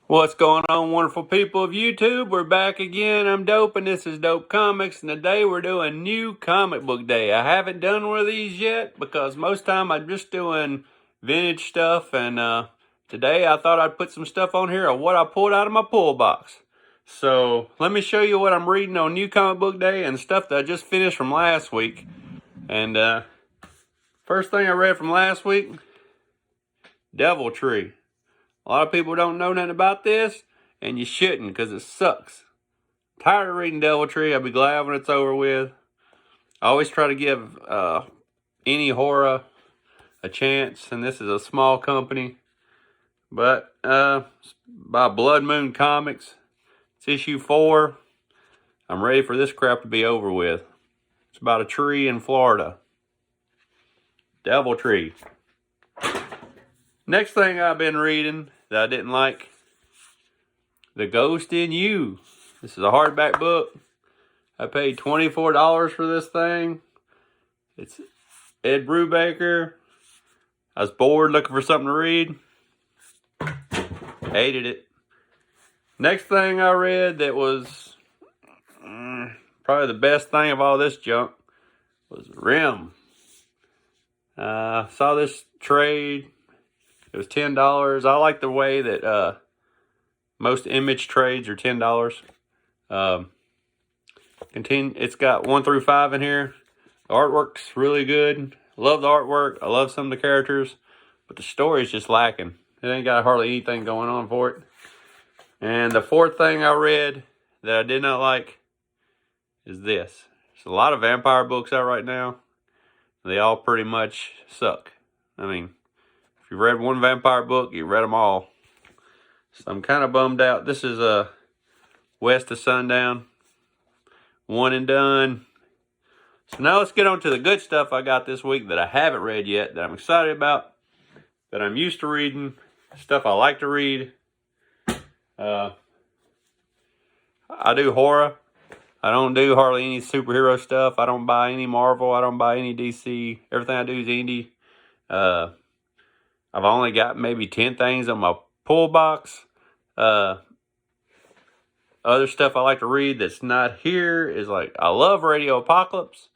What's going on, wonderful people of YouTube? We're back again. I'm Dope, and this is Dope Comics, and today we're doing New Comic Book Day. I haven't done one of these yet because most time I'm just doing vintage stuff, and today I thought I'd put some stuff on here of what I pulled out of my pull box. So let me show you what I'm reading on New Comic Book Day and stuff that I just finished from last week. And first thing I read from last week, Deviltree. A lot of people don't know nothing about this, and you shouldn't, because it sucks. Tired of reading Deviltree. I'll be glad when it's over with. I always try to give any horror a chance, and this is a small company. But by Blood Moon Comics. It's issue 4. I'm ready for this crap to be over with. It's about a tree in Florida. Deviltree. Next thing I've been reading that I didn't like, The Ghost in You. This is a hardback book. I paid $24 for this thing. It's Ed Brubaker. I was bored looking for something to read. Hated it. Next thing I read that was probably the best thing of all this junk was Rim. Saw this trade. It was $10. I like the way that most image trades are $10. It's got 1 through 5 in here. The artwork's really good. Love the artwork. I love some of the characters, but the story's just lacking. It ain't got hardly anything going on for it. And the fourth thing I read that I did not like is this. There's a lot of vampire books out right now. They all pretty much suck. I mean, if you read one vampire book, you read them all. So I'm kind of bummed out. This is West of Sundown. One and done. So now let's get on to the good stuff I got this week that I haven't read yet, that I'm excited about, that I'm used to reading, stuff I like to read. I do horror. I don't do hardly any superhero stuff. I don't buy any Marvel. I don't buy any DC. Everything I do is indie. I've only got maybe 10 things on my pull box. Other stuff I like to read that's not here is like, I love Radio Apocalypse,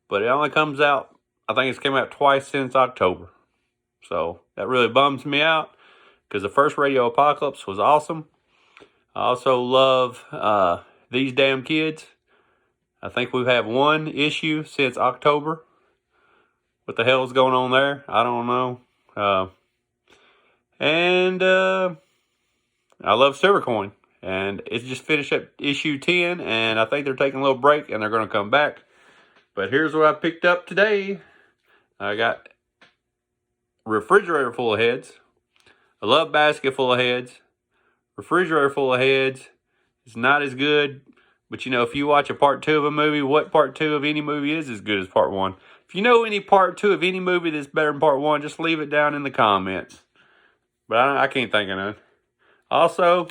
but it only comes out, I think it's came out twice since October. So that really bums me out because the first Radio Apocalypse was awesome. I also love These Damn Kids. I think we've had one issue since October. What the hell is going on there? I don't know. I love Silvercoin. And it's just finished up issue 10. And I think they're taking a little break and they're going to come back. But here's what I picked up today. I got Refrigerator Full of Heads. I love Basket Full of Heads. Refrigerator Full of Heads is not as good. But, you know, if you watch a part 2 of a movie, what part 2 of any movie is as good as part 1? If you know any part 2 of any movie that's better than part 1, just leave it down in the comments. But I can't think of none. Also,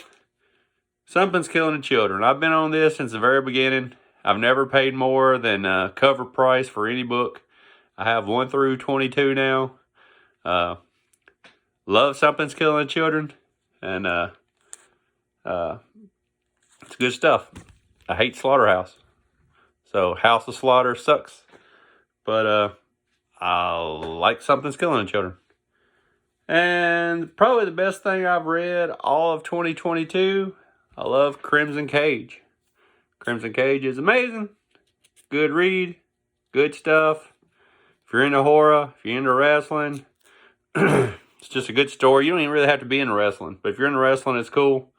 Something's Killing the Children. I've been on this since the very beginning. I've never paid more than cover price for any book. I have 1 through 22 now. Love Something's Killing the Children. And it's good stuff. I hate Slaughterhouse. So House of Slaughter sucks. But I like Something's Killing the Children. And probably the best thing I've read all of 2022, I love Crimson Cage. Crimson Cage is amazing. Good read. Good stuff. If you're into horror, if you're into wrestling, it's just a good story. You don't even really have to be into wrestling. But if you're into wrestling, it's cool.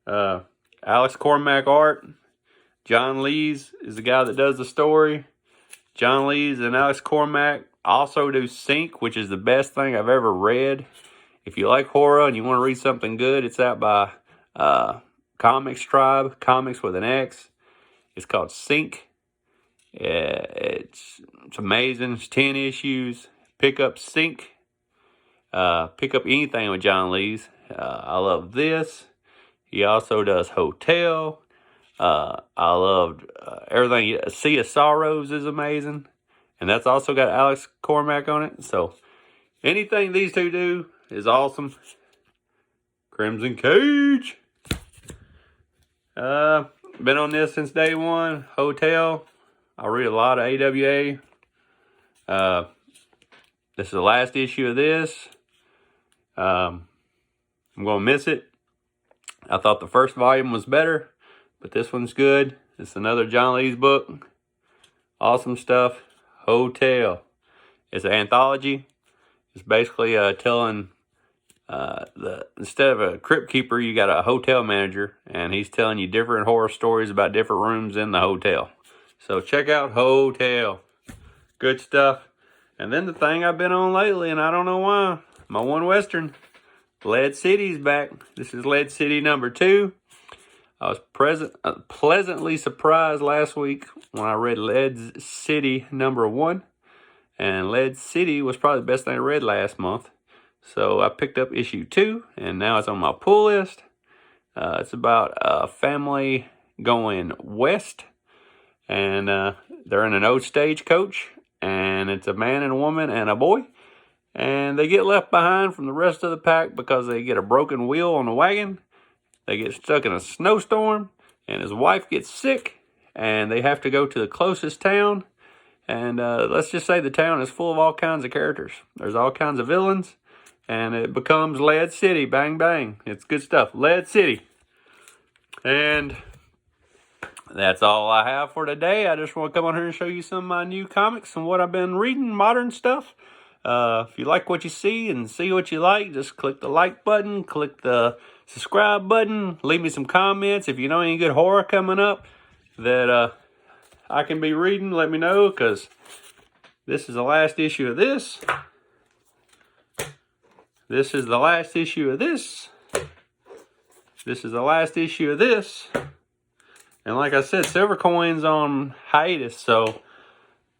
Alex Cormack art. John Lees is the guy that does the story. John Lees and Alex Cormack also do Sync, which is the best thing I've ever read. If you like horror and you want to read something good, it's out by Comics Tribe, Comics with an X. It's called Sync. It's amazing. It's 10 issues. Pick up Sync. Pick up anything with John Lees. I love this. He also does Hotel. I loved everything. Sea of Sorrows is amazing. And that's also got Alex Cormack on it. So anything these two do is awesome. Crimson Cage. Been on this since day one. Hotel. I read a lot of AWA. This is the last issue of this. I'm going to miss it. I thought the first volume was better, but this one's good. It's another John Lee's book. Awesome stuff. Hotel. It's an anthology. It's basically telling instead of a crypt keeper, you got a hotel manager, and he's telling you different horror stories about different rooms in the hotel. So check out Hotel. Good stuff. And then the thing I've been on lately, and I don't know why, my one Western, Lead City's back. This is Lead City number 2. I was pleasantly surprised last week when I read Lead City number 1. And Lead City was probably the best thing I read last month. So I picked up issue 2, and now it's on my pull list. It's about a family going west, and they're in an old stagecoach, and it's a man and a woman and a boy. And they get left behind from the rest of the pack because they get a broken wheel on the wagon. They get stuck in a snowstorm, and his wife gets sick, and they have to go to the closest town. And let's just say the town is full of all kinds of characters. There's all kinds of villains, and it becomes Lead City. Bang, bang. It's good stuff. Lead City. And that's all I have for today. I just want to come on here and show you some of my new comics and what I've been reading, modern stuff. If you like what you see and see what you like, just click the like button, click the subscribe button, leave me some comments. If you know any good horror coming up that I can be reading, let me know, because this is the last issue of this. This is the last issue of this. This is the last issue of this. And like I said, Silver Coin's on hiatus, so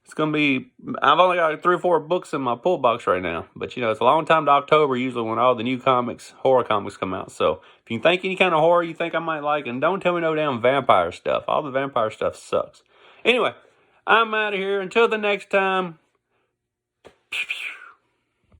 it's going to be, I've only got 3 or 4 books in my pull box right now. But, you know, it's a long time to October, usually when all the new comics, horror comics come out. So, if you think any kind of horror you think I might like, and don't tell me no damn vampire stuff. All the vampire stuff sucks. Anyway, I'm out of here. Until the next time.